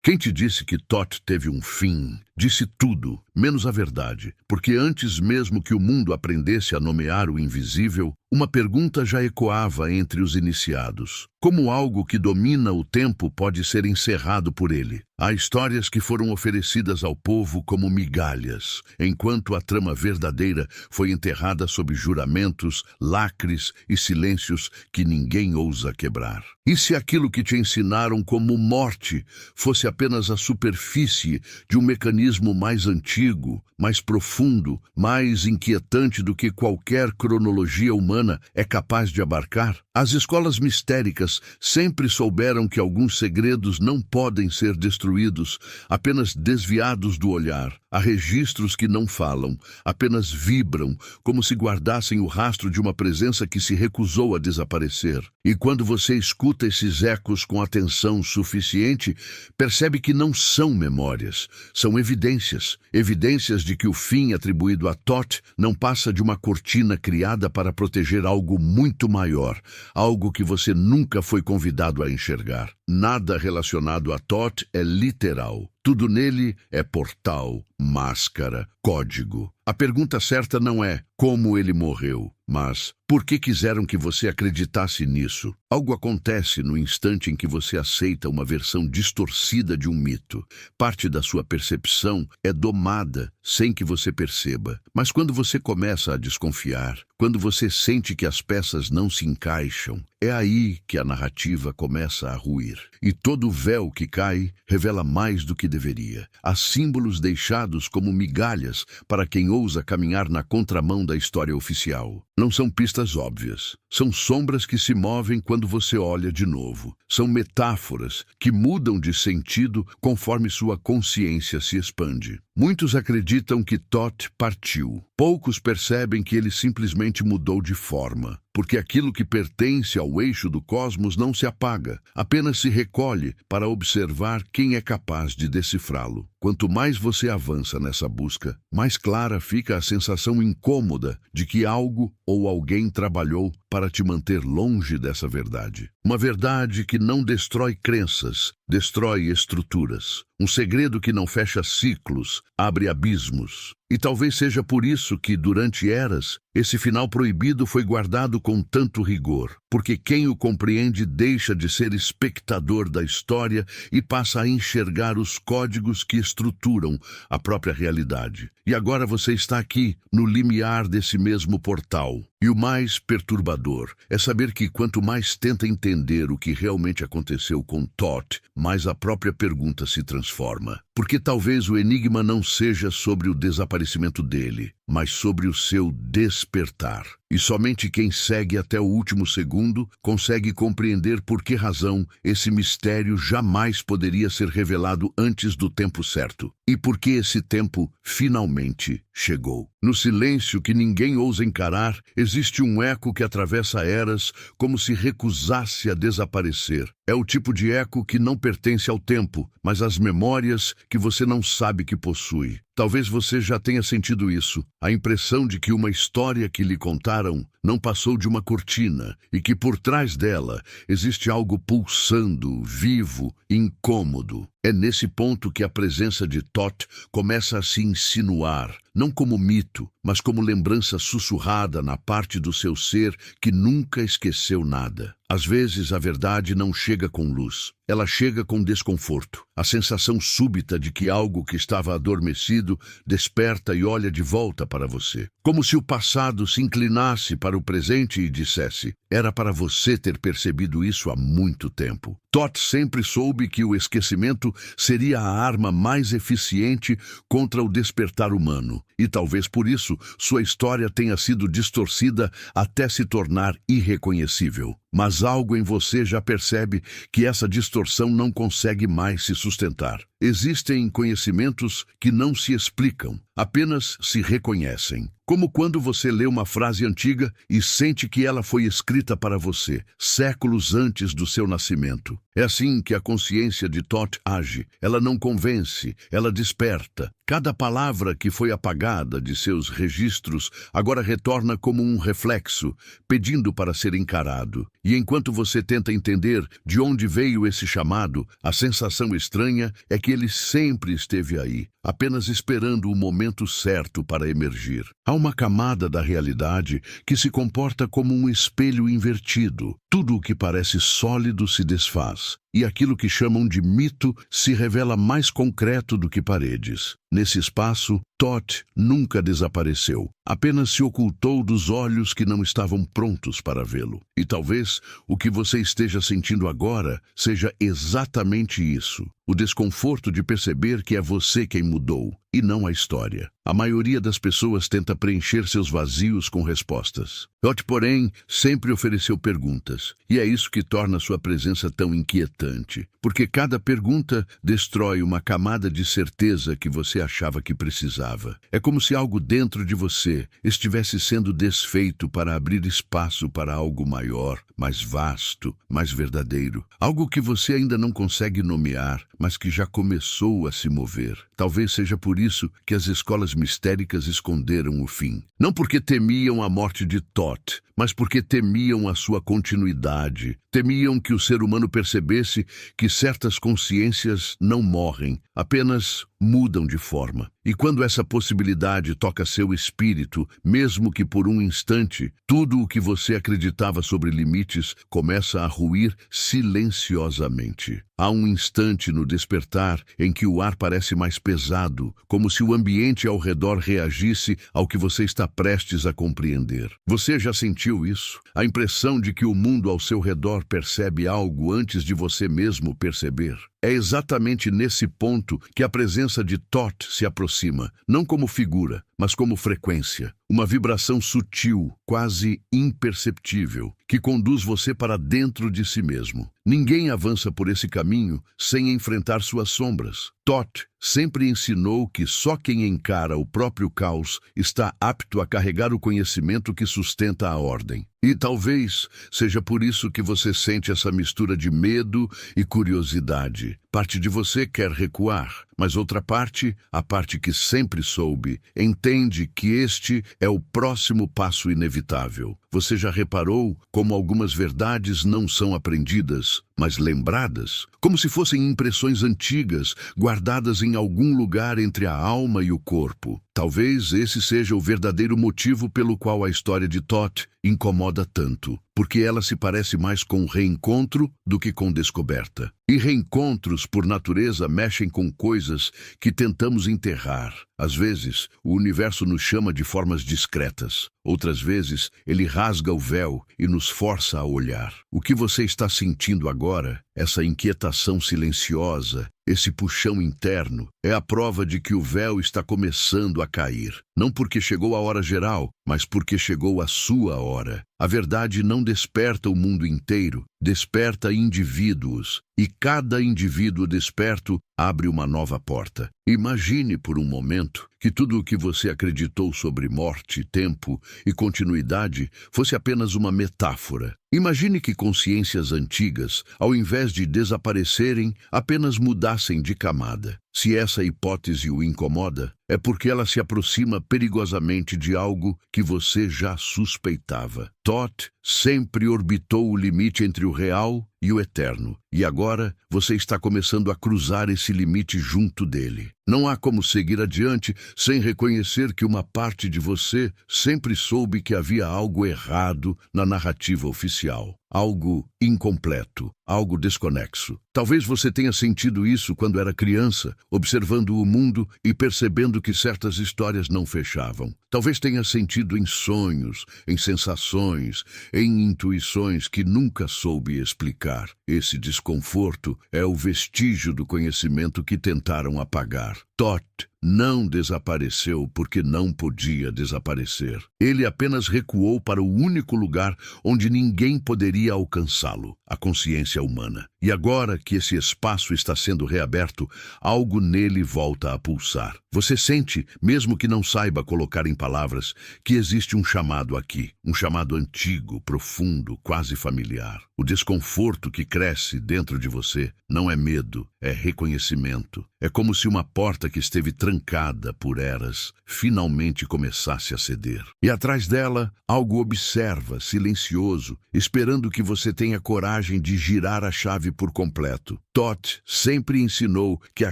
Quem te disse que Thoth teve um fim? Disse tudo, menos a verdade, porque antes mesmo que o mundo aprendesse a nomear o invisível, uma pergunta já ecoava entre os iniciados. Como algo que domina o tempo pode ser encerrado por ele? Há histórias que foram oferecidas ao povo como migalhas, enquanto a trama verdadeira foi enterrada sob juramentos, lacres e silêncios que ninguém ousa quebrar. E se aquilo que te ensinaram como morte fosse apenas a superfície de um mecanismo mais antigo, mais profundo, mais inquietante do que qualquer cronologia humana é capaz de abarcar? As escolas mistéricas sempre souberam que alguns segredos não podem ser destruídos, apenas desviados do olhar. Há registros que não falam, apenas vibram, como se guardassem o rastro de uma presença que se recusou a desaparecer. E quando você escuta esses ecos com atenção suficiente, percebe que não são memórias, são evidências. Evidências de que o fim atribuído a Thoth não passa de uma cortina criada para proteger algo muito maior, algo que você nunca foi convidado a enxergar. Nada relacionado a Thoth é literal. Tudo nele é portal, máscara, código. A pergunta certa não é como ele morreu, mas por que quiseram que você acreditasse nisso? Algo acontece no instante em que você aceita uma versão distorcida de um mito. Parte da sua percepção é domada sem que você perceba. Mas quando você começa a desconfiar, quando você sente que as peças não se encaixam, é aí que a narrativa começa a ruir. E todo véu que cai revela mais do que deveria. Há símbolos deixados como migalhas para quem ousa caminhar na contramão da história oficial. Não são pistas óbvias. São sombras que se movem quando você olha de novo. São metáforas que mudam de sentido conforme sua consciência se expande. Muitos acreditam que Thoth partiu. Poucos percebem que ele simplesmente mudou de forma, porque aquilo que pertence ao eixo do cosmos não se apaga, apenas se recolhe para observar quem é capaz de decifrá-lo. Quanto mais você avança nessa busca, mais clara fica a sensação incômoda de que algo ou alguém trabalhou para te manter longe dessa verdade. Uma verdade que não destrói crenças, destrói estruturas. Um segredo que não fecha ciclos, abre abismos. E talvez seja por isso que, durante eras, esse final proibido foi guardado com tanto rigor, porque quem o compreende deixa de ser espectador da história e passa a enxergar os códigos que estruturam a própria realidade. E agora você está aqui, no limiar desse mesmo portal. E o mais perturbador é saber que quanto mais tenta entender o que realmente aconteceu com Thoth, mais a própria pergunta se transforma. Porque talvez o enigma não seja sobre o desaparecimento dele, mas sobre o seu despertar. E somente quem segue até o último segundo consegue compreender por que razão esse mistério jamais poderia ser revelado antes do tempo certo. E por que esse tempo finalmente chegou. No silêncio que ninguém ousa encarar, existe um eco que atravessa eras como se recusasse a desaparecer. É o tipo de eco que não pertence ao tempo, mas às memórias que você não sabe que possui. Talvez você já tenha sentido isso, a impressão de que uma história que lhe contaram não passou de uma cortina e que por trás dela existe algo pulsando, vivo, incômodo. É nesse ponto que a presença de Thoth começa a se insinuar, não como mito, mas como lembrança sussurrada na parte do seu ser que nunca esqueceu nada. Às vezes a verdade não chega com luz, ela chega com desconforto, a sensação súbita de que algo que estava adormecido desperta e olha de volta para você. Como se o passado se inclinasse para o presente e dissesse: era para você ter percebido isso há muito tempo. Thoth sempre soube que o esquecimento seria a arma mais eficiente contra o despertar humano. E talvez por isso sua história tenha sido distorcida até se tornar irreconhecível. Mas algo em você já percebe que essa distorção não consegue mais se sustentar. Existem conhecimentos que não se explicam, apenas se reconhecem. Como quando você lê uma frase antiga e sente que ela foi escrita para você, séculos antes do seu nascimento. É assim que a consciência de Thoth age. Ela não convence, ela desperta. Cada palavra que foi apagada de seus registros agora retorna como um reflexo, pedindo para ser encarado. E enquanto você tenta entender de onde veio esse chamado, a sensação estranha é que ele sempre esteve aí, apenas esperando o momento certo para emergir. Há uma camada da realidade que se comporta como um espelho invertido. Tudo o que parece sólido se desfaz, e aquilo que chamam de mito se revela mais concreto do que paredes. Nesse espaço, Thoth nunca desapareceu, apenas se ocultou dos olhos que não estavam prontos para vê-lo. E talvez o que você esteja sentindo agora seja exatamente isso. O desconforto de perceber que é você quem mudou, e não a história. A maioria das pessoas tenta preencher seus vazios com respostas. Thoth, porém, sempre ofereceu perguntas, e é isso que torna sua presença tão inquietante, porque cada pergunta destrói uma camada de certeza que você achava que precisava. É como se algo dentro de você estivesse sendo desfeito para abrir espaço para algo maior, mais vasto, mais verdadeiro. Algo que você ainda não consegue nomear, mas que já começou a se mover. Talvez seja por isso que as escolas mistéricas esconderam o fim. Não porque temiam a morte de Thoth, mas porque temiam a sua continuidade. Temiam que o ser humano percebesse que certas consciências não morrem, apenas mudam de forma. E quando essa possibilidade toca seu espírito, mesmo que por um instante, tudo o que você acreditava sobre limites começa a ruir silenciosamente. Há um instante no despertar em que o ar parece mais pesado, como se o ambiente ao redor reagisse ao que você está prestes a compreender. Você já sentiu isso? A impressão de que o mundo ao seu redor percebe algo antes de você mesmo perceber? É exatamente nesse ponto que a presença de Thoth se aproxima, não como figura, mas como frequência. Uma vibração sutil, quase imperceptível, que conduz você para dentro de si mesmo. Ninguém avança por esse caminho sem enfrentar suas sombras. Thoth sempre ensinou que só quem encara o próprio caos está apto a carregar o conhecimento que sustenta a ordem. E talvez seja por isso que você sente essa mistura de medo e curiosidade. Parte de você quer recuar, mas outra parte, a parte que sempre soube, entende que este é o próximo passo inevitável. Você já reparou como algumas verdades não são aprendidas, mas lembradas? Como se fossem impressões antigas, guardadas em algum lugar entre a alma e o corpo. Talvez esse seja o verdadeiro motivo pelo qual a história de Thoth incomoda tanto, porque ela se parece mais com reencontro do que com descoberta. E reencontros, por natureza, mexem com coisas que tentamos enterrar. Às vezes, o universo nos chama de formas discretas. Outras vezes, ele rasga o véu e nos força a olhar. O que você está sentindo agora, essa inquietação silenciosa, esse puxão interno, é a prova de que o véu está começando a cair. Não porque chegou a hora geral, mas porque chegou a sua hora. A verdade não desperta o mundo inteiro, desperta indivíduos. E cada indivíduo desperto abre uma nova porta. Imagine por um momento que tudo o que você acreditou sobre morte, tempo e continuidade fosse apenas uma metáfora. Imagine que consciências antigas, ao invés de desaparecerem, apenas mudassem de camada. Se essa hipótese o incomoda, é porque ela se aproxima perigosamente de algo que você já suspeitava. Thoth sempre orbitou o limite entre o real e o eterno, e agora você está começando a cruzar esse limite junto dele. Não há como seguir adiante sem reconhecer que uma parte de você sempre soube que havia algo errado na narrativa oficial. Algo incompleto, algo desconexo. Talvez você tenha sentido isso quando era criança, observando o mundo e percebendo que certas histórias não fechavam. Talvez tenha sentido em sonhos, em sensações, em intuições que nunca soube explicar. Esse desconforto é o vestígio do conhecimento que tentaram apagar. Thoth não desapareceu porque não podia desaparecer. Ele apenas recuou para o único lugar onde ninguém poderia alcançá-lo, a consciência humana. E agora que esse espaço está sendo reaberto, algo nele volta a pulsar. Você sente, mesmo que não saiba colocar em palavras, que existe um chamado aqui, um chamado antigo, profundo, quase familiar. O desconforto que cresce dentro de você não é medo, é reconhecimento. É como se uma porta que esteve trancada por eras finalmente começasse a ceder. E atrás dela, algo observa, silencioso, esperando que você tenha coragem de girar a chave por completo. Thoth sempre ensinou que a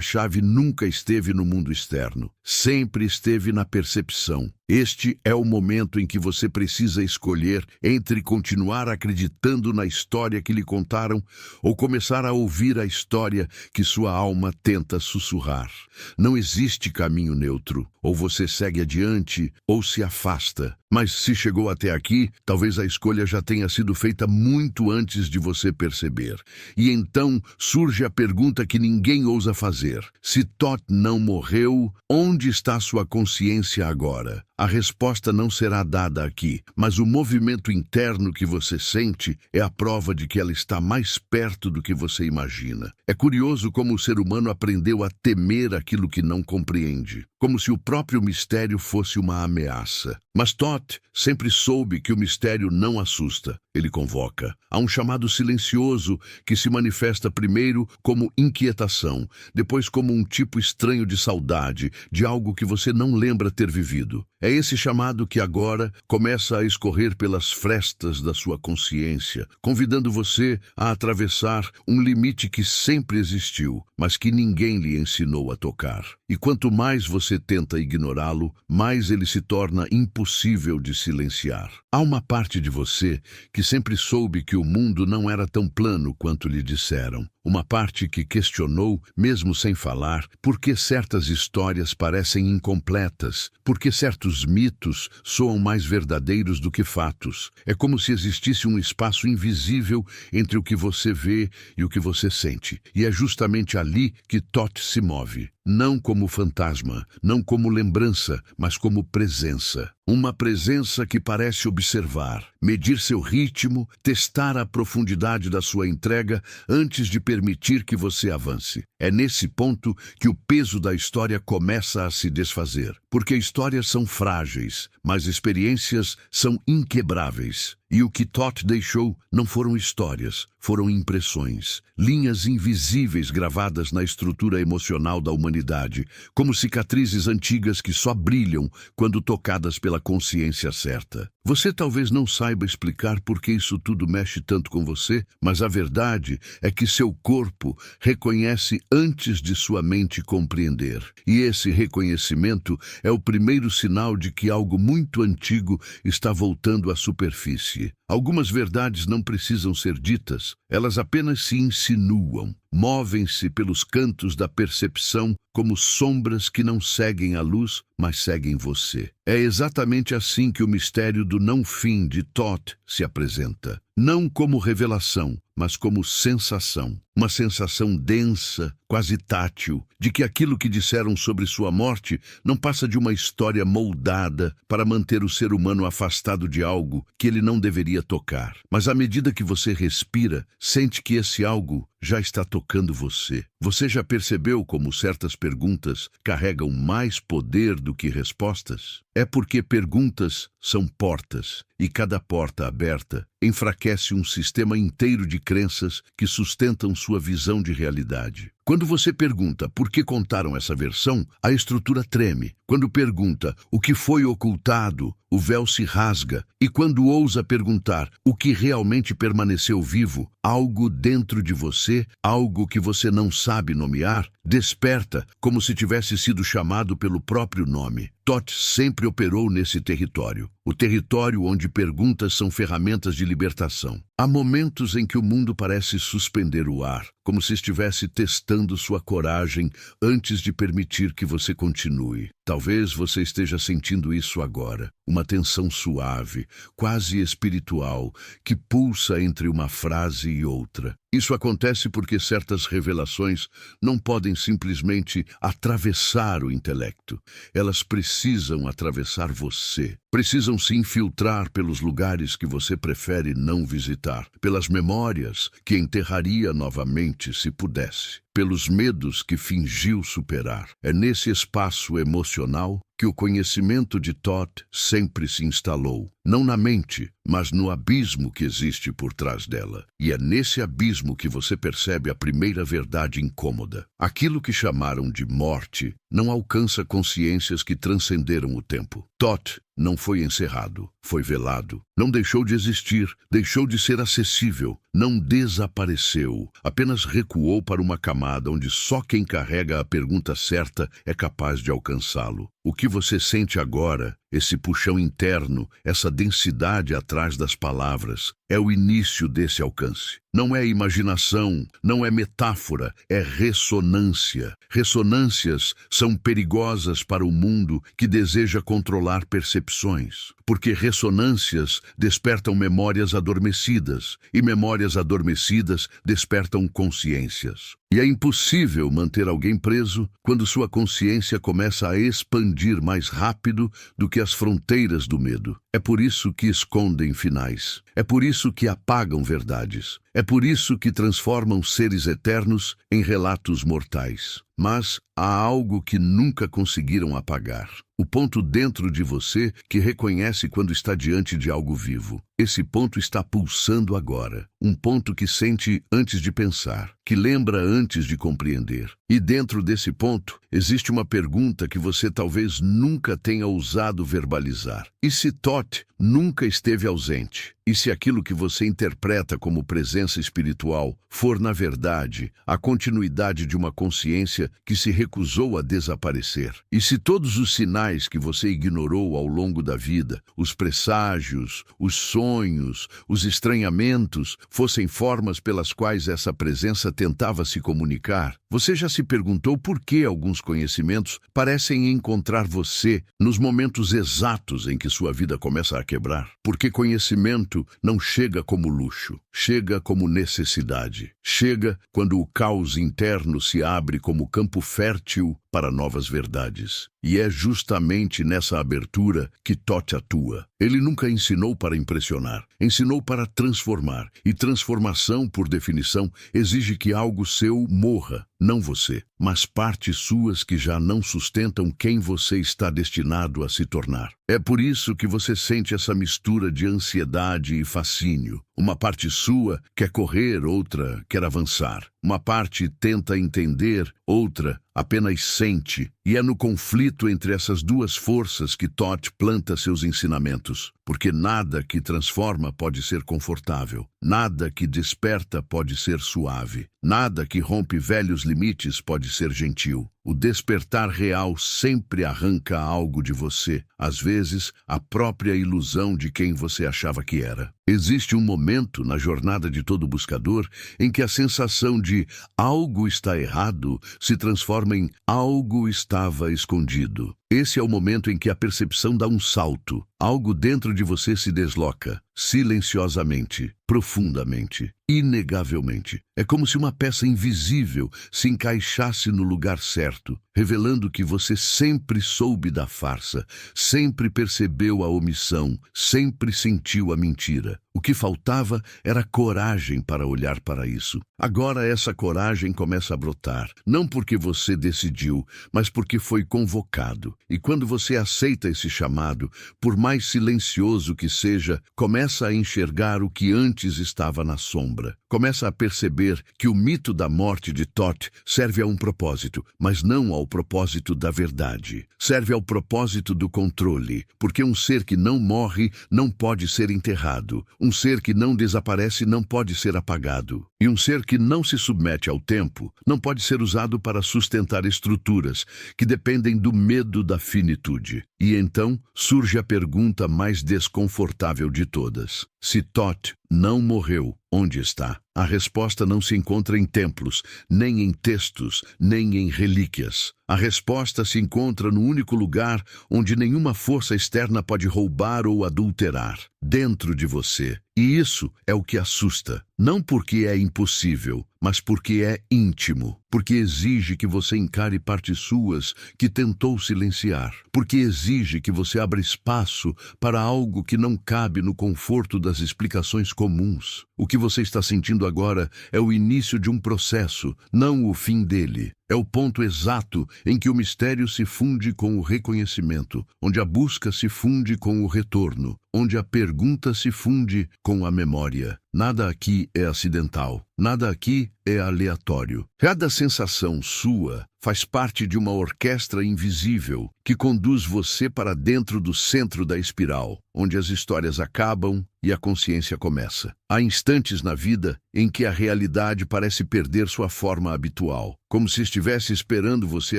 chave nunca esteve no mundo externo, sempre esteve na percepção. Este é o momento em que você precisa escolher entre continuar acreditando na história que lhe contaram ou começar a ouvir a história que sua alma tenta sussurrar. Não existe caminho neutro. Ou você segue adiante ou se afasta. Mas se chegou até aqui, talvez a escolha já tenha sido feita muito antes de você perceber. E então surge a pergunta que ninguém ousa fazer. Se Thoth não morreu, onde está sua consciência agora? A resposta não será dada aqui, mas o movimento interno que você sente é a prova de que ela está mais perto do que você imagina. É curioso como o ser humano aprendeu a temer aquilo que não compreende, como se o próprio mistério fosse uma ameaça. Mas Thoth sempre soube que o mistério não assusta, ele convoca. Há um chamado silencioso que se manifesta primeiro como inquietação, depois como um tipo estranho de saudade, de algo que você não lembra ter vivido. É esse chamado que agora começa a escorrer pelas frestas da sua consciência, convidando você a atravessar um limite que sempre existiu, mas que ninguém lhe ensinou a tocar. E quanto mais você tenta ignorá-lo, mais ele se torna impossível de silenciar. Há uma parte de você que sempre soube que o mundo não era tão plano quanto lhe disseram. Uma parte que questionou, mesmo sem falar, por que certas histórias parecem incompletas, por que certos mitos soam mais verdadeiros do que fatos. É como se existisse um espaço invisível entre o que você vê e o que você sente. E é justamente ali que Thoth se move. Não como fantasma, não como lembrança, mas como presença. Uma presença que parece observar, medir seu ritmo, testar a profundidade da sua entrega antes de permitir que você avance. É nesse ponto que o peso da história começa a se desfazer. Porque histórias são frágeis, mas experiências são inquebráveis. E o que Thoth deixou não foram histórias, foram impressões, linhas invisíveis gravadas na estrutura emocional da humanidade, como cicatrizes antigas que só brilham quando tocadas pela consciência certa. Você talvez não saiba explicar por que isso tudo mexe tanto com você, mas a verdade é que seu corpo reconhece antes de sua mente compreender. E esse reconhecimento é o primeiro sinal de que algo muito antigo está voltando à superfície. Algumas verdades não precisam ser ditas, elas apenas se insinuam, movem-se pelos cantos da percepção como sombras que não seguem a luz, mas seguem você. É exatamente assim que o mistério do não-fim de Thoth se apresenta. Não como revelação, mas como sensação. Uma sensação densa, quase tátil, de que aquilo que disseram sobre sua morte não passa de uma história moldada para manter o ser humano afastado de algo que ele não deveria tocar. Mas à medida que você respira, sente que esse algo já está tocando você. Você já percebeu como certas perguntas carregam mais poder do que respostas? É porque perguntas são portas, e cada porta aberta enfraquece um sistema inteiro de crenças que sustentam sua visão de realidade. Quando você pergunta por que contaram essa versão, a estrutura treme. Quando pergunta o que foi ocultado, o véu se rasga. E quando ousa perguntar o que realmente permaneceu vivo, algo dentro de você, algo que você não sabe nomear, desperta como se tivesse sido chamado pelo próprio nome. Thoth sempre operou nesse território. O território onde perguntas são ferramentas de libertação. Há momentos em que o mundo parece suspender o ar, como se estivesse testando sua coragem antes de permitir que você continue. Talvez você esteja sentindo isso agora. Uma tensão suave, quase espiritual, que pulsa entre uma frase e outra. Isso acontece porque certas revelações não podem simplesmente atravessar o intelecto. Elas precisam atravessar você. Precisam se infiltrar pelos lugares que você prefere não visitar, pelas memórias que enterraria novamente se pudesse, pelos medos que fingiu superar. É nesse espaço emocional que o conhecimento de Thoth sempre se instalou, não na mente, mas no abismo que existe por trás dela. E é nesse abismo que você percebe a primeira verdade incômoda. Aquilo que chamaram de morte não alcança consciências que transcenderam o tempo. Thoth não foi encerrado, foi velado. Não deixou de existir, deixou de ser acessível. Não desapareceu, apenas recuou para uma camada onde só quem carrega a pergunta certa é capaz de alcançá-lo. O que você sente agora, esse puxão interno, essa densidade atrás das palavras, é o início desse alcance. Não é imaginação, não é metáfora, é ressonância. Ressonâncias são perigosas para o mundo que deseja controlar percepções, porque ressonâncias despertam memórias adormecidas, e memórias adormecidas despertam consciências. E é impossível manter alguém preso quando sua consciência começa a expandir mais rápido do que as fronteiras do medo. É por isso que escondem finais. É por isso que apagam verdades. É por isso que transformam seres eternos em relatos mortais. Mas há algo que nunca conseguiram apagar. O ponto dentro de você que reconhece quando está diante de algo vivo. Esse ponto está pulsando agora. Um ponto que sente antes de pensar, que lembra antes de compreender. E dentro desse ponto, existe uma pergunta que você talvez nunca tenha ousado verbalizar. E se Thoth nunca esteve ausente? E se aquilo que você interpreta como presença espiritual for, na verdade, a continuidade de uma consciência que se recusou a desaparecer? E se todos os sinais que você ignorou ao longo da vida, os presságios, os sonhos, os estranhamentos, fossem formas pelas quais essa presença tentava se comunicar? Você já se perguntou por que alguns conhecimentos parecem encontrar você nos momentos exatos em que sua vida começa a quebrar? Porque conhecimento não chega como luxo, chega como necessidade. Chega quando o caos interno se abre como campo fértil para novas verdades. E é justamente nessa abertura que Thoth atua. Ele nunca ensinou para impressionar, ensinou para transformar. E transformação, por definição, exige que algo seu morra, não você, mas partes suas que já não sustentam quem você está destinado a se tornar. É por isso que você sente essa mistura de ansiedade e fascínio. Uma parte sua quer correr, outra quer avançar. Uma parte tenta entender, outra apenas sente. E é no conflito entre essas duas forças que Thoth planta seus ensinamentos. Porque nada que transforma pode ser confortável. Nada que desperta pode ser suave. Nada que rompe velhos limites pode ser gentil. O despertar real sempre arranca algo de você, às vezes a própria ilusão de quem você achava que era. Existe um momento na jornada de todo buscador em que a sensação de algo está errado se transforma em algo estava escondido. Esse é o momento em que a percepção dá um salto. Algo dentro de você se desloca, silenciosamente, profundamente, inegavelmente. É como se uma peça invisível se encaixasse no lugar certo, revelando que você sempre soube da farsa, sempre percebeu a omissão, sempre sentiu a mentira. O que faltava era coragem para olhar para isso. Agora essa coragem começa a brotar, não porque você decidiu, mas porque foi convocado. E quando você aceita esse chamado, por mais silencioso que seja, começa a enxergar o que antes estava na sombra. Começa a perceber que o mito da morte de Thoth serve a um propósito, mas não ao propósito da verdade. Serve ao propósito do controle, porque um ser que não morre não pode ser enterrado. Um ser que não desaparece não pode ser apagado. E um ser que não se submete ao tempo não pode ser usado para sustentar estruturas que dependem do medo da finitude. E então surge a pergunta mais desconfortável de todas. Se Thoth não morreu, onde está? A resposta não se encontra em templos, nem em textos, nem em relíquias. A resposta se encontra no único lugar onde nenhuma força externa pode roubar ou adulterar, dentro de você. E isso é o que assusta. Não porque é impossível, mas porque é íntimo. Porque exige que você encare partes suas que tentou silenciar. Porque exige que você abra espaço para algo que não cabe no conforto das explicações comuns. O que você está sentindo agora é o início de um processo, não o fim dele. É o ponto exato em que o mistério se funde com o reconhecimento, onde a busca se funde com o retorno, onde a pergunta se funde com a memória. Nada aqui é acidental, nada aqui é aleatório. Cada sensação sua faz parte de uma orquestra invisível que conduz você para dentro do centro da espiral, onde as histórias acabam e a consciência começa. Há instantes na vida em que a realidade parece perder sua forma habitual, como se estivesse esperando você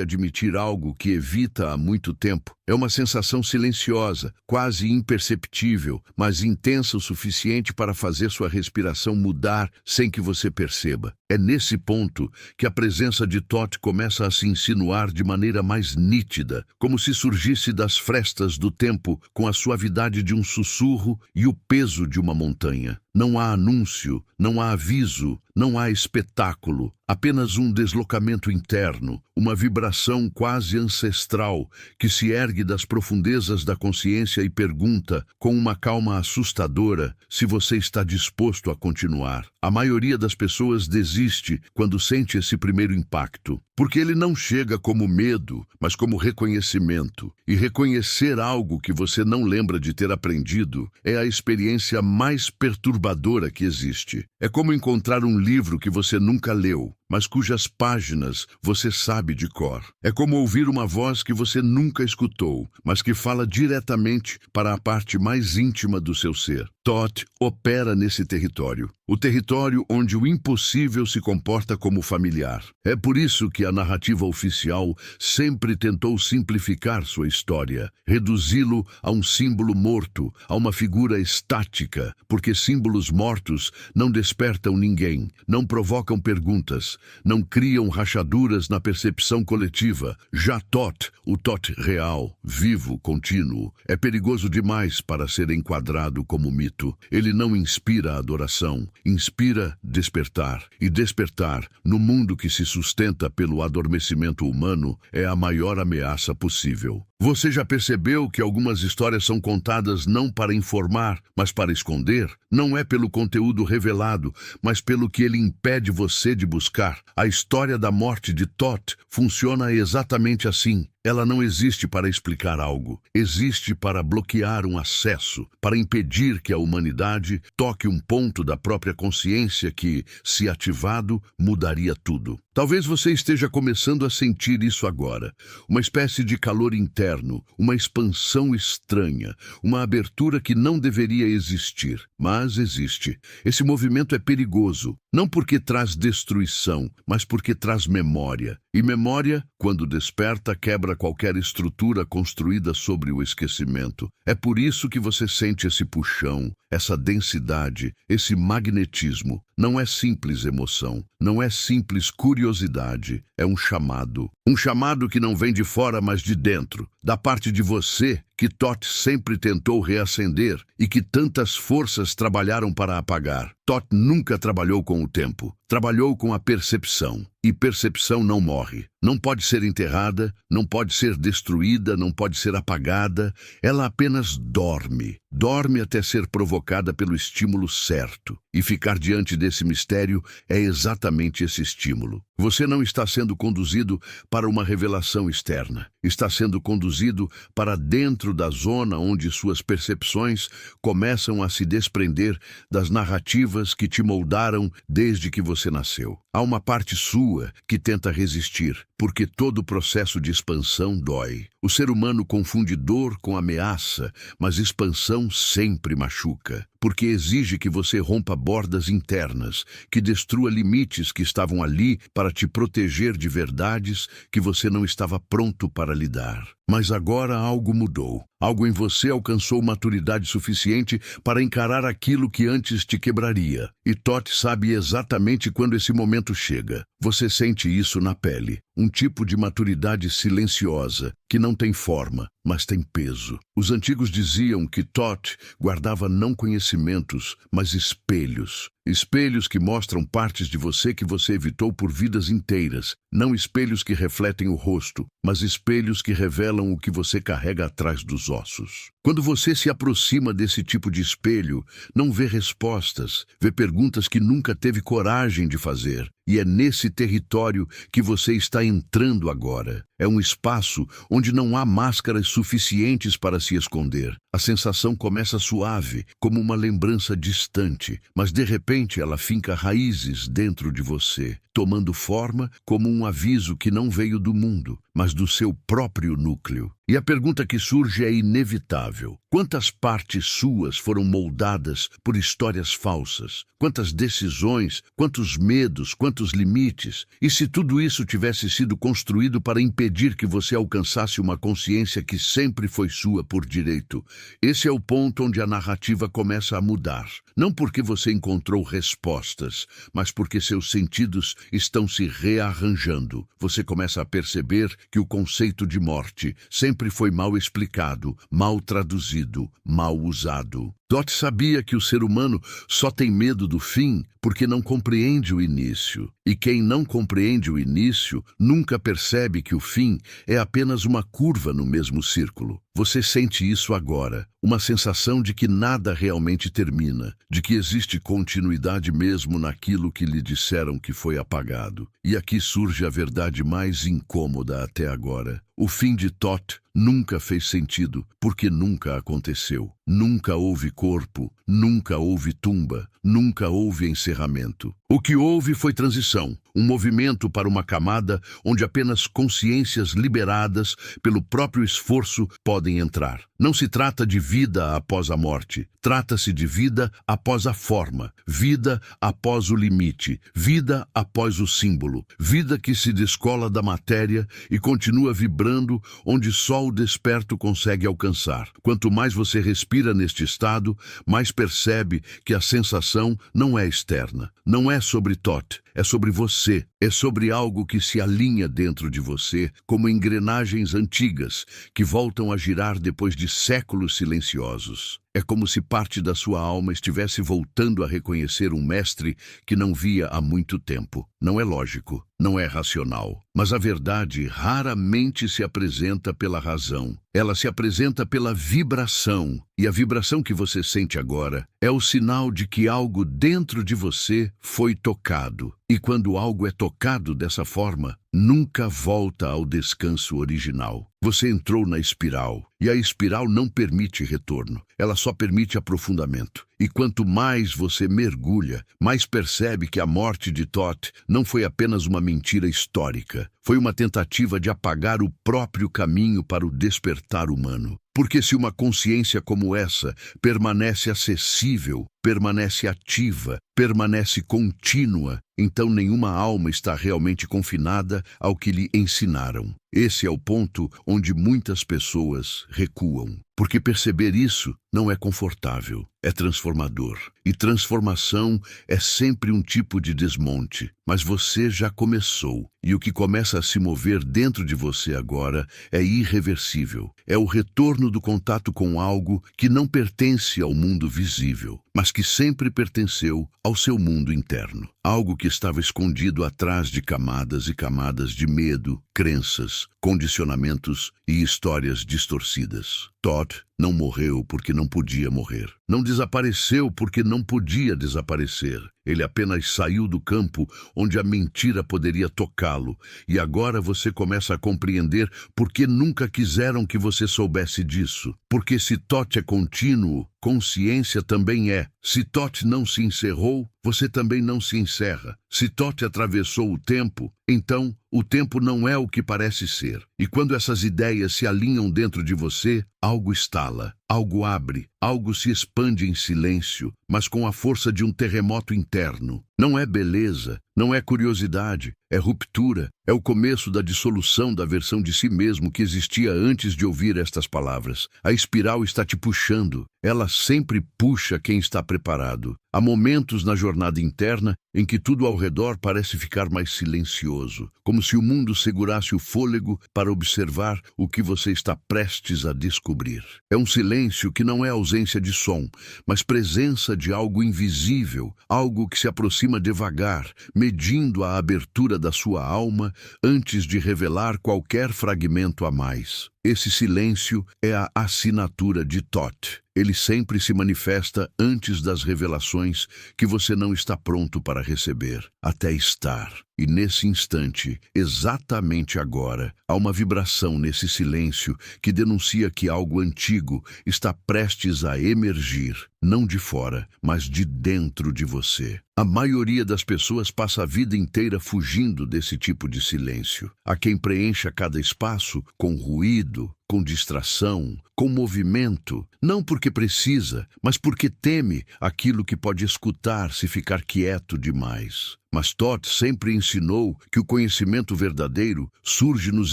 admitir algo que evita há muito tempo. É uma sensação silenciosa, quase imperceptível, mas intensa o suficiente para fazer sua respiração mudar sem que você perceba. É nesse ponto que a presença de Thoth começa a se insinuar de maneira mais nítida, como se surgisse das frestas do tempo com a suavidade de um sussurro e o peso de uma montanha. Não há anúncio, não há aviso, não há espetáculo, apenas um deslocamento interno, uma vibração quase ancestral que se ergue das profundezas da consciência e pergunta, com uma calma assustadora, se você está disposto a continuar. A maioria das pessoas desiste quando sente esse primeiro impacto, porque ele não chega como medo, mas como reconhecimento. E reconhecer algo que você não lembra de ter aprendido é a experiência mais perturbadora que existe. É como encontrar um livro que você nunca leu, mas cujas páginas você sabe de cor. É como ouvir uma voz que você nunca escutou, mas que fala diretamente para a parte mais íntima do seu ser. Thoth opera nesse território, o território onde o impossível se comporta como familiar. É por isso que a narrativa oficial sempre tentou simplificar sua história, reduzi-lo a um símbolo morto, a uma figura estática, porque símbolos mortos não despertam ninguém, não provocam perguntas, não criam rachaduras na percepção coletiva. Já Thoth, o Thoth real, vivo, contínuo, é perigoso demais para ser enquadrado como mito. Ele não inspira adoração, inspira despertar. E despertar, no mundo que se sustenta pelo adormecimento humano, é a maior ameaça possível. Você já percebeu que algumas histórias são contadas não para informar, mas para esconder? Não é pelo conteúdo revelado, mas pelo que ele impede você de buscar. A história da morte de Thoth funciona exatamente assim. Ela não existe para explicar algo, existe para bloquear um acesso, para impedir que a humanidade toque um ponto da própria consciência que, se ativado, mudaria tudo. Talvez você esteja começando a sentir isso agora, uma espécie de calor interno, uma expansão estranha, uma abertura que não deveria existir, mas existe. Esse movimento é perigoso, não porque traz destruição, mas porque traz memória. E memória, quando desperta, quebra qualquer estrutura construída sobre o esquecimento. É por isso que você sente esse puxão, essa densidade, esse magnetismo. Não é simples emoção, não é simples curiosidade, é um chamado. Um chamado que não vem de fora, mas de dentro, da parte de você que Thoth sempre tentou reacender e que tantas forças trabalharam para apagar. Thoth nunca trabalhou com o tempo, trabalhou com a percepção. E percepção não morre, não pode ser enterrada, não pode ser destruída, não pode ser apagada, ela apenas dorme. Dorme até ser provocada pelo estímulo certo. E ficar diante desse mistério é exatamente esse estímulo. Você não está sendo conduzido para uma revelação externa. Está sendo conduzido para dentro da zona onde suas percepções começam a se desprender das narrativas que te moldaram desde que você nasceu. Há uma parte sua que tenta resistir, porque todo processo de expansão dói. O ser humano confunde dor com ameaça, mas expansão sempre machuca, porque exige que você rompa bordas internas, que destrua limites que estavam ali para te proteger de verdades que você não estava pronto para lidar. Mas agora algo mudou. Algo em você alcançou maturidade suficiente para encarar aquilo que antes te quebraria. E Toth sabe exatamente quando esse momento chega. Você sente isso na pele. Um tipo de maturidade silenciosa, que não tem forma, mas tem peso. Os antigos diziam que Toth guardava não conhecimentos, mas espelhos. Espelhos que mostram partes de você que você evitou por vidas inteiras. Não espelhos que refletem o rosto, mas espelhos que revelam o que você carrega atrás dos ossos. Quando você se aproxima desse tipo de espelho, não vê respostas, vê perguntas que nunca teve coragem de fazer. E é nesse território que você está entrando agora. É um espaço onde não há máscaras suficientes para se esconder. A sensação começa suave, como uma lembrança distante, mas de repente ela finca raízes dentro de você, tomando forma como um aviso que não veio do mundo, mas do seu próprio núcleo. E a pergunta que surge é inevitável. Quantas partes suas foram moldadas por histórias falsas? Quantas decisões, quantos medos, quantos limites? E se tudo isso tivesse sido construído para impedir que você alcançasse uma consciência que sempre foi sua por direito? Esse é o ponto onde a narrativa começa a mudar. Não porque você encontrou respostas, mas porque seus sentidos estão se rearranjando. Você começa a perceber que o conceito de morte sempre foi mal explicado, mal traduzido, mal usado. Toth sabia que o ser humano só tem medo do fim porque não compreende o início. E quem não compreende o início nunca percebe que o fim é apenas uma curva no mesmo círculo. Você sente isso agora, uma sensação de que nada realmente termina, de que existe continuidade mesmo naquilo que lhe disseram que foi apagado. E aqui surge a verdade mais incômoda até agora. O fim de Toth nunca fez sentido, porque nunca aconteceu. Nunca houve corpo, nunca houve tumba, nunca houve encerramento. O que houve foi transição, um movimento para uma camada onde apenas consciências liberadas pelo próprio esforço podem entrar. Não se trata de vida após a morte, trata-se de vida após a forma, vida após o limite, vida após o símbolo, vida que se descola da matéria e continua vibrando onde só o desperto consegue alcançar. Quanto mais você respira neste estado, mais percebe que a sensação não é externa, não é sobre Toth, é sobre você, é sobre algo que se alinha dentro de você, como engrenagens antigas que voltam a girar depois de séculos silenciosos. É como se parte da sua alma estivesse voltando a reconhecer um mestre que não via há muito tempo. Não é lógico, não é racional, mas a verdade raramente se apresenta pela razão. Ela se apresenta pela vibração, e a vibração que você sente agora é o sinal de que algo dentro de você foi tocado. E quando algo é tocado dessa forma, nunca volta ao descanso original. Você entrou na espiral, e a espiral não permite retorno. Ela só permite aprofundamento. E quanto mais você mergulha, mais percebe que a morte de Toth não foi apenas uma mentira histórica. Foi uma tentativa de apagar o próprio caminho para o despertar humano. Porque se uma consciência como essa permanece acessível, permanece ativa, permanece contínua, então nenhuma alma está realmente confinada ao que lhe ensinaram. Esse é o ponto onde muitas pessoas recuam. Porque perceber isso não é confortável, é transformador. E transformação é sempre um tipo de desmonte. Mas você já começou. E o que começa a se mover dentro de você agora é irreversível. É o retorno do contato com algo que não pertence ao mundo visível, mas que sempre pertenceu ao seu mundo interno. Algo que estava escondido atrás de camadas e camadas de medo, crenças, condicionamentos e histórias distorcidas. Toth não morreu porque não podia morrer. Não desapareceu porque não podia desaparecer. Ele apenas saiu do campo onde a mentira poderia tocá-lo. E agora você começa a compreender por que nunca quiseram que você soubesse disso. Porque se Toth é contínuo, consciência também é. Se Toth não se encerrou, você também não se encerra. Se Toth atravessou o tempo, então o tempo não é o que parece ser. E quando essas ideias se alinham dentro de você, algo estala, algo abre, algo se expande em silêncio, mas com a força de um terremoto interno. Não é beleza, não é curiosidade, é ruptura, é o começo da dissolução da versão de si mesmo que existia antes de ouvir estas palavras. A espiral está te puxando, ela sempre puxa quem está preparado. Há momentos na jornada interna em que tudo ao redor parece ficar mais silencioso, como se o mundo segurasse o fôlego para observar o que você está prestes a descobrir. É um silêncio que não é ausência de som, mas presença de algo invisível, algo que se aproxima devagar, medindo a abertura da sua alma antes de revelar qualquer fragmento a mais. Esse silêncio é a assinatura de Thoth. Ele sempre se manifesta antes das revelações que você não está pronto para receber, até estar. E nesse instante, exatamente agora, há uma vibração nesse silêncio que denuncia que algo antigo está prestes a emergir, não de fora, mas de dentro de você. A maioria das pessoas passa a vida inteira fugindo desse tipo de silêncio. Há quem preencha cada espaço com ruído, com distração, com movimento, não porque precisa, mas porque teme aquilo que pode escutar se ficar quieto demais. Mas Thoth sempre ensinou que o conhecimento verdadeiro surge nos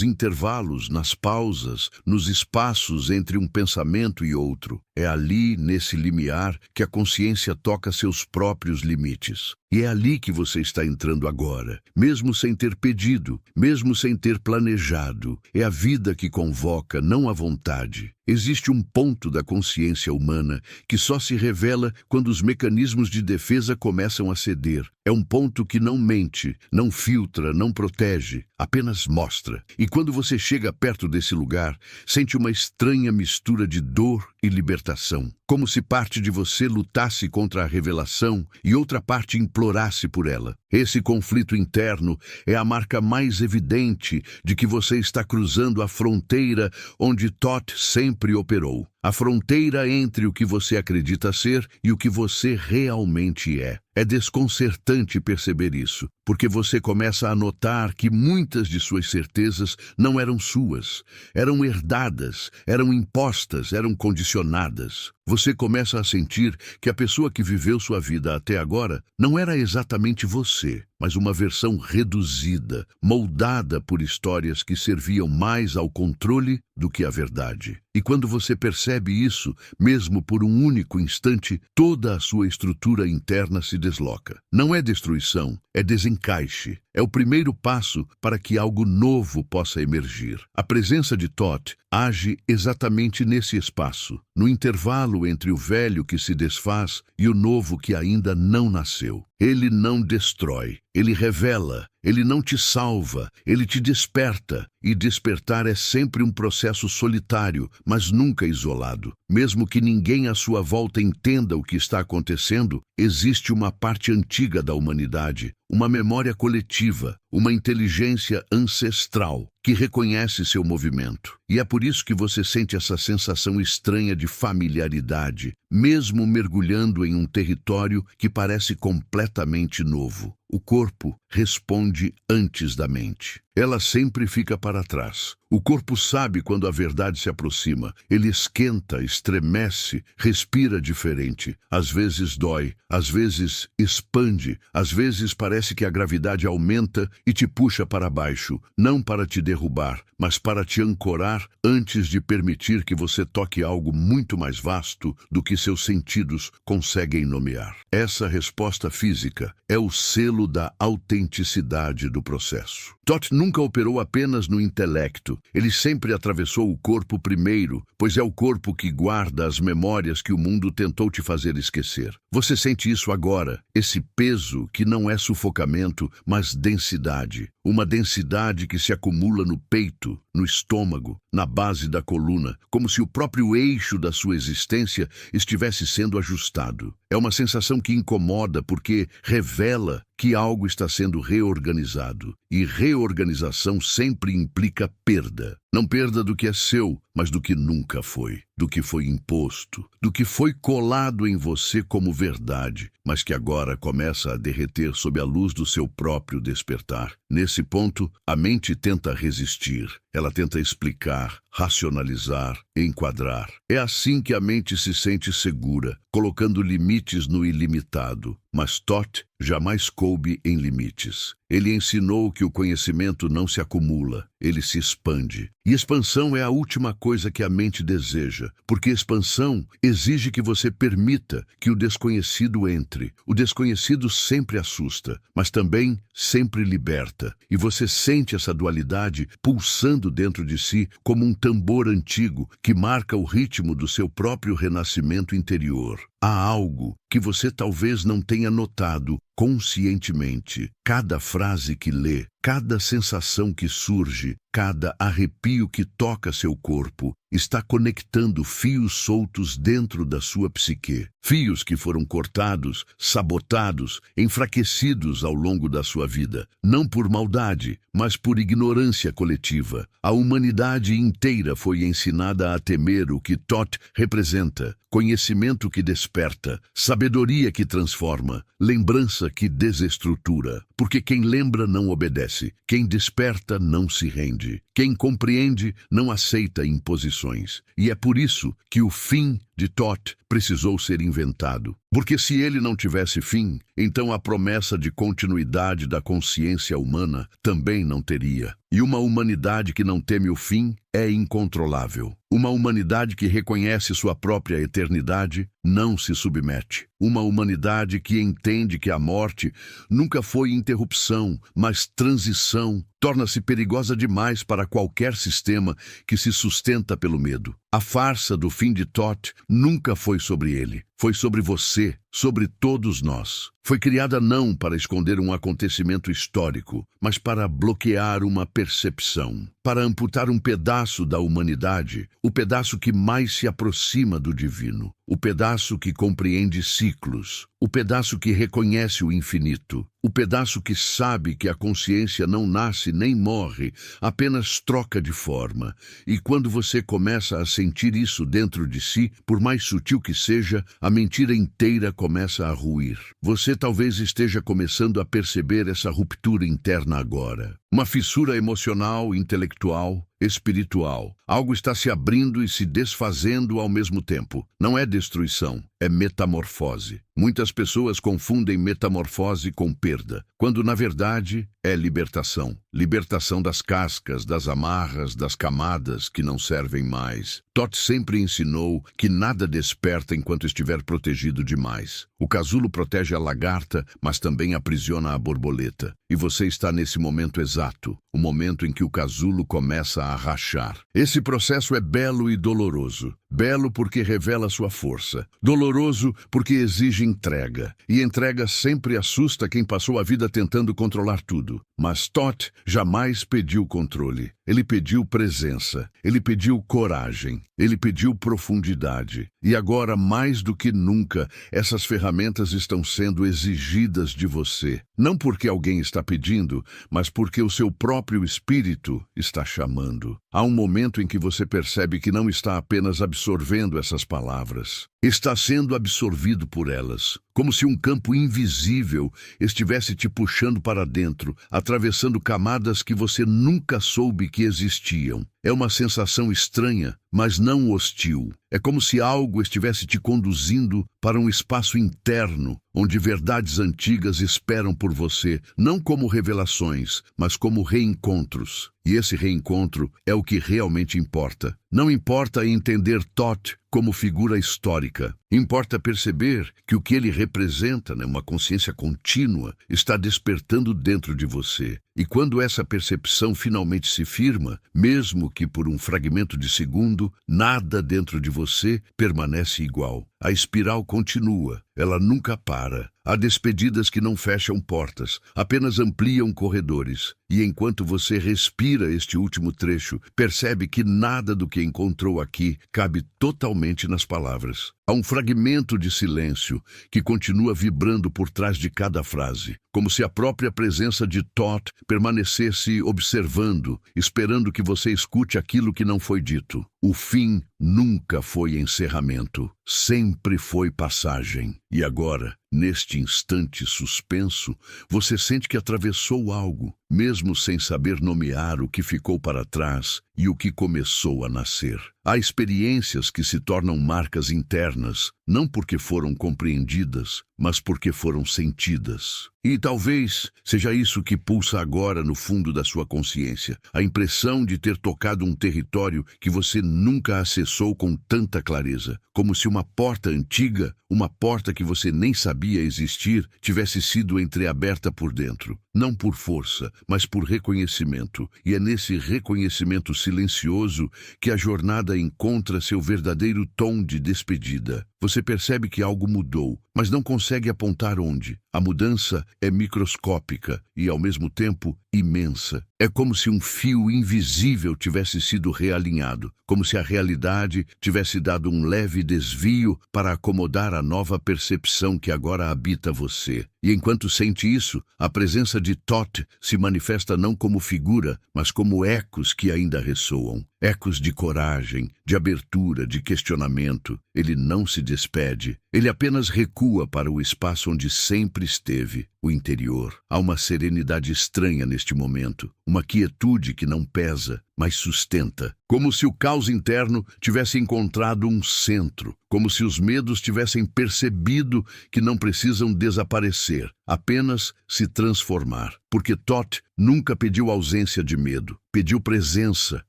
intervalos, nas pausas, nos espaços entre um pensamento e outro. É ali, nesse limiar, que a consciência toca seus próprios limites. E é ali que você está entrando agora, mesmo sem ter pedido, mesmo sem ter planejado. É a vida que convoca, não a vontade. Existe um ponto da consciência humana que só se revela quando os mecanismos de defesa começam a ceder. É um ponto que não mente, não filtra, não protege, apenas mostra. E quando você chega perto desse lugar, sente uma estranha mistura de dor e libertação. Como se parte de você lutasse contra a revelação e outra parte implorasse por ela. Esse conflito interno é a marca mais evidente de que você está cruzando a fronteira onde Thoth sempre operou. A fronteira entre o que você acredita ser e o que você realmente é. É desconcertante perceber isso, porque você começa a notar que muitas de suas certezas não eram suas, eram herdadas, eram impostas, eram condicionadas. Você começa a sentir que a pessoa que viveu sua vida até agora não era exatamente você, mas uma versão reduzida, moldada por histórias que serviam mais ao controle do que à verdade. E quando você percebe isso, mesmo por um único instante, toda a sua estrutura interna se desloca. Não é destruição, é desencaixe. É o primeiro passo para que algo novo possa emergir. A presença de Thoth age exatamente nesse espaço, no intervalo entre o velho que se desfaz e o novo que ainda não nasceu. Ele não destrói, ele revela, ele não te salva, ele te desperta. E despertar é sempre um processo solitário, mas nunca isolado. Mesmo que ninguém à sua volta entenda o que está acontecendo, existe uma parte antiga da humanidade, uma memória coletiva, uma inteligência ancestral que reconhece seu movimento. E é por isso que você sente essa sensação estranha de familiaridade, mesmo mergulhando em um território que parece completamente novo. O corpo responde antes da mente. Ela sempre fica para trás. O corpo sabe quando a verdade se aproxima. Ele esquenta, estremece, respira diferente. Às vezes dói, às vezes expande, às vezes parece que a gravidade aumenta e te puxa para baixo, não para te derrubar, mas para te ancorar antes de permitir que você toque algo muito mais vasto do que seus sentidos conseguem nomear. Essa resposta física é o selo da autenticidade do processo. Thoth nunca operou apenas no intelecto. Ele sempre atravessou o corpo primeiro, pois é o corpo que guarda as memórias que o mundo tentou te fazer esquecer. Você sente isso agora, esse peso que não é sufocamento, mas densidade. Uma densidade que se acumula no peito, no estômago, na base da coluna, como se o próprio eixo da sua existência estivesse sendo ajustado. É uma sensação que incomoda porque revela que algo está sendo reorganizado. e reorganização sempre implica perda. Não perda do que é seu, mas do que nunca foi, do que foi imposto, do que foi colado em você como verdade, mas que agora começa a derreter sob a luz do seu próprio despertar. Nesse ponto, a mente tenta resistir. Ela tenta explicar, racionalizar, enquadrar. É assim que a mente se sente segura, colocando limites no ilimitado. Mas Thoth jamais coube em limites. Ele ensinou que o conhecimento não se acumula, ele se expande. E expansão é a última coisa que a mente deseja, porque expansão exige que você permita que o desconhecido entre. O desconhecido sempre assusta, mas também sempre liberta. E você sente essa dualidade pulsando dentro de si como um tambor antigo que marca o ritmo do seu próprio renascimento interior. Há algo que você talvez não tenha notado conscientemente. Cada frase que lê, cada sensação que surge, cada arrepio que toca seu corpo, está conectando fios soltos dentro da sua psique. Fios que foram cortados, sabotados, enfraquecidos ao longo da sua vida. Não por maldade, mas por ignorância coletiva. A humanidade inteira foi ensinada a temer o que Thoth representa. Conhecimento que desperta, sabedoria que transforma, lembrança que desestrutura. Porque quem lembra não obedece, quem desperta não se rende, quem compreende não aceita imposições. E é por isso que o fim de Thoth precisou ser inventado. Porque se ele não tivesse fim, então a promessa de continuidade da consciência humana também não teria. E uma humanidade que não teme o fim é incontrolável. Uma humanidade que reconhece sua própria eternidade não se submete. Uma humanidade que entende que a morte nunca foi interrupção, mas transição, torna-se perigosa demais para qualquer sistema que se sustenta pelo medo. A farsa do fim de Thoth nunca foi sobre ele. Foi sobre você, sobre todos nós. Foi criada não para esconder um acontecimento histórico, mas para bloquear uma percepção, para amputar um pedaço da humanidade, o pedaço que mais se aproxima do divino, o pedaço que compreende ciclos, o pedaço que reconhece o infinito, o pedaço que sabe que a consciência não nasce nem morre, apenas troca de forma. E quando você começa a sentir isso dentro de si, por mais sutil que seja, a mentira inteira começa a ruir. Você talvez esteja começando a perceber essa ruptura interna agora. Uma fissura emocional, intelectual, espiritual. Algo está se abrindo e se desfazendo ao mesmo tempo. Não é destruição, é metamorfose. Muitas pessoas confundem metamorfose com perda, quando na verdade é libertação. Libertação das cascas, das amarras, das camadas que não servem mais. Thoth sempre ensinou que nada desperta enquanto estiver protegido demais. O casulo protege a lagarta, mas também aprisiona a borboleta. E você está nesse momento exato, o momento em que o casulo começa a rachar. Esse processo é belo e doloroso. Belo porque revela sua força. Doloroso porque exige entrega. E entrega sempre assusta quem passou a vida tentando controlar tudo. Mas Thoth jamais pediu controle. Ele pediu presença. Ele pediu coragem. Ele pediu profundidade. E agora, mais do que nunca, essas ferramentas estão sendo exigidas de você. Não porque alguém está pedindo, mas porque o seu próprio espírito está chamando. Há um momento em que você percebe que não está apenas absorvendo essas palavras. Está sendo absorvido por elas, como se um campo invisível estivesse te puxando para dentro, atravessando camadas que você nunca soube que existiam. É uma sensação estranha, mas não hostil. É como se algo estivesse te conduzindo para um espaço interno, onde verdades antigas esperam por você, não como revelações, mas como reencontros. E esse reencontro é o que realmente importa. Não importa entender Thoth como figura histórica. Importa perceber que o que ele representa, uma consciência contínua, está despertando dentro de você. E quando essa percepção finalmente se firma, mesmo que por um fragmento de segundo, nada dentro de você permanece igual. A espiral continua, ela nunca para. Há despedidas que não fecham portas, apenas ampliam corredores. E enquanto você respira este último trecho, percebe que nada do que encontrou aqui cabe totalmente nas palavras. Há um fragmento de silêncio que continua vibrando por trás de cada frase, como se a própria presença de Thoth permanecesse observando, esperando que você escute aquilo que não foi dito. O fim nunca foi encerramento, sempre foi passagem. E agora, neste instante suspenso, você sente que atravessou algo, mesmo sem saber nomear o que ficou para trás e o que começou a nascer. Há experiências que se tornam marcas internas, não porque foram compreendidas, mas porque foram sentidas. E talvez seja isso que pulsa agora no fundo da sua consciência, a impressão de ter tocado um território que você nunca acessou com tanta clareza, como se uma porta antiga, uma porta que você nem sabia existir, tivesse sido entreaberta por dentro. Não por força, mas por reconhecimento. E é nesse reconhecimento silencioso que a jornada encontra seu verdadeiro tom de despedida. Você percebe que algo mudou, mas não consegue apontar onde. A mudança é microscópica e, ao mesmo tempo, imensa. É como se um fio invisível tivesse sido realinhado, como se a realidade tivesse dado um leve desvio para acomodar a nova percepção que agora habita você. E enquanto sente isso, a presença de Thoth se manifesta não como figura, mas como ecos que ainda ressoam. Ecos de coragem, de abertura, de questionamento. Ele não se despede. Ele apenas recua para o espaço onde sempre esteve, o interior. Há uma serenidade estranha neste momento, uma quietude que não pesa, mas sustenta. Como se o caos interno tivesse encontrado um centro, como se os medos tivessem percebido que não precisam desaparecer, apenas se transformar. Porque Thoth nunca pediu ausência de medo, pediu presença,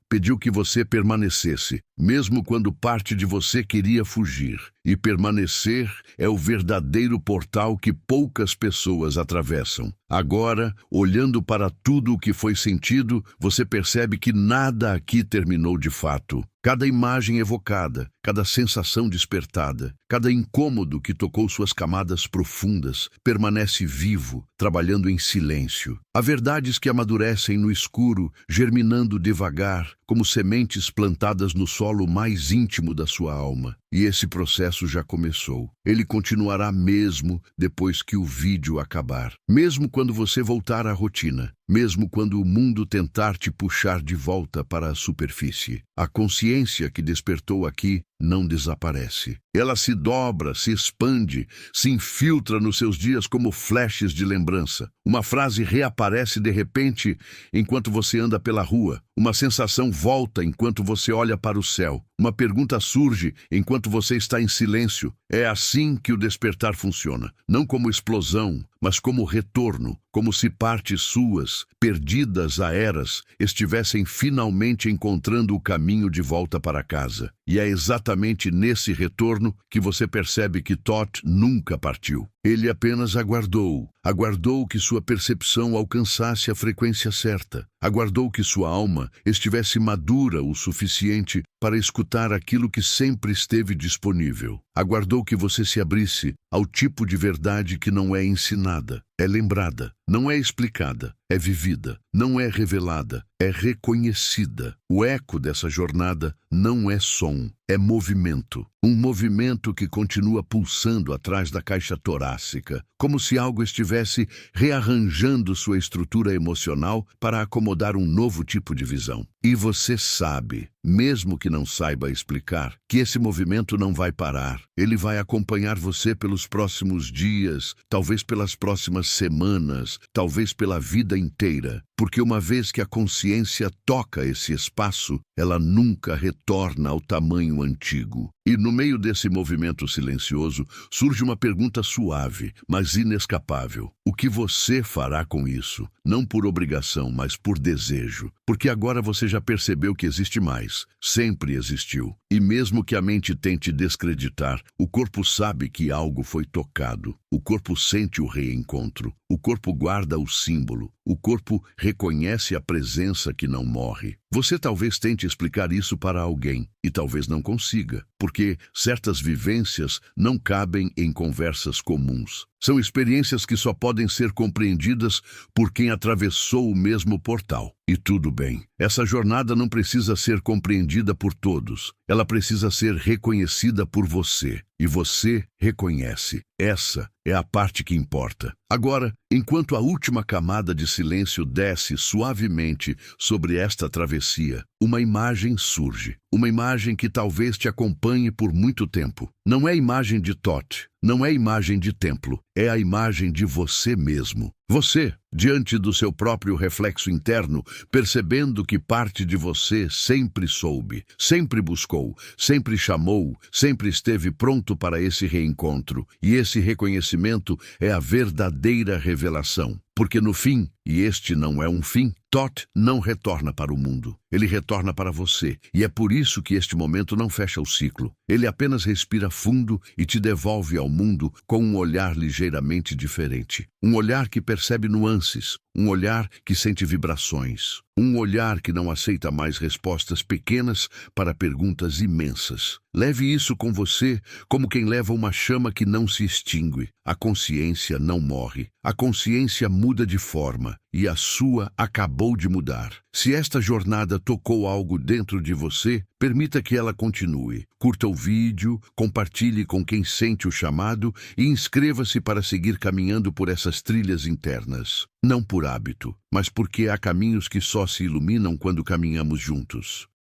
pediu que você permanecesse, mesmo quando parte de você queria fugir. E permanecer é o verdadeiro portal que poucas pessoas atravessam. Agora, olhando para tudo o que foi sentido, você percebe que nada aqui terminou de fato. Cada imagem evocada, cada sensação despertada, cada incômodo que tocou suas camadas profundas, permanece vivo, trabalhando em silêncio. Há verdades que amadurecem no escuro, germinando devagar, como sementes plantadas no solo mais íntimo da sua alma. E esse processo já começou. Ele continuará mesmo depois que o vídeo acabar. Mesmo quando você voltar à rotina. Mesmo quando o mundo tentar te puxar de volta para a superfície. A consciência que despertou aqui não desaparece. Ela se dobra, se expande, se infiltra nos seus dias como flashes de lembrança. Uma frase reaparece de repente enquanto você anda pela rua. Uma sensação volta enquanto você olha para o céu. Uma pergunta surge enquanto você está em silêncio. É assim que o despertar funciona. Não como explosão, mas como retorno. Como se partes suas, perdidas há eras, estivessem finalmente encontrando o caminho de volta para casa. E é exatamente nesse retorno que você percebe que Thoth nunca partiu. Ele apenas aguardou. Aguardou que sua percepção alcançasse a frequência certa. Aguardou que sua alma estivesse madura o suficiente para escutar aquilo que sempre esteve disponível. Aguardou que você se abrisse ao tipo de verdade que não é ensinada, é lembrada, não é explicada, é vivida, não é revelada, é reconhecida. O eco dessa jornada não é som, é movimento. Um movimento que continua pulsando atrás da caixa torácica, como se algo estivesse rearranjando sua estrutura emocional para acomodar um novo tipo de visão. E você sabe, mesmo que não saiba explicar, que esse movimento não vai parar. Ele vai acompanhar você pelos próximos dias, talvez pelas próximas semanas, talvez pela vida inteira. Porque uma vez que a consciência toca esse espaço, ela nunca retorna ao tamanho antigo. E no meio desse movimento silencioso, surge uma pergunta suave, mas inescapável. O que você fará com isso? Não por obrigação, mas por desejo. Porque agora você já percebeu que existe mais. Sempre existiu. E mesmo que a mente tente descreditar, o corpo sabe que algo foi tocado. O corpo sente o reencontro. O corpo guarda o símbolo. O corpo reconhece a presença que não morre. Você talvez tente explicar isso para alguém e talvez não consiga, porque certas vivências não cabem em conversas comuns. São experiências que só podem ser compreendidas por quem atravessou o mesmo portal. E tudo bem. Essa jornada não precisa ser compreendida por todos. Ela precisa ser reconhecida por você. E você reconhece. Essa é a parte que importa. Agora, enquanto a última camada de silêncio desce suavemente sobre esta travessia, uma imagem surge. Uma imagem que talvez te acompanhe por muito tempo. Não é imagem de Thoth, não é imagem de templo, é a imagem de você mesmo. Você, diante do seu próprio reflexo interno, percebendo que parte de você sempre soube, sempre buscou, sempre chamou, sempre esteve pronto para esse reencontro. E esse reconhecimento é a verdadeira revelação. Porque no fim, e este não é um fim, Thoth não retorna para o mundo. Ele retorna para você. E é por isso que este momento não fecha o ciclo. Ele apenas respira fundo e te devolve ao mundo com um olhar ligeiramente diferente. Um olhar que percebe nuances. Um olhar que sente vibrações. Um olhar que não aceita mais respostas pequenas para perguntas imensas. Leve isso com você como quem leva uma chama que não se extingue. A consciência não morre. A consciência muda de forma e a sua acabou de mudar. Se esta jornada tocou algo dentro de você, permita que ela continue. Curta o vídeo, compartilhe com quem sente o chamado e inscreva-se para seguir caminhando por essas trilhas internas. Não por hábito, mas porque há caminhos que só se iluminam quando caminhamos juntos.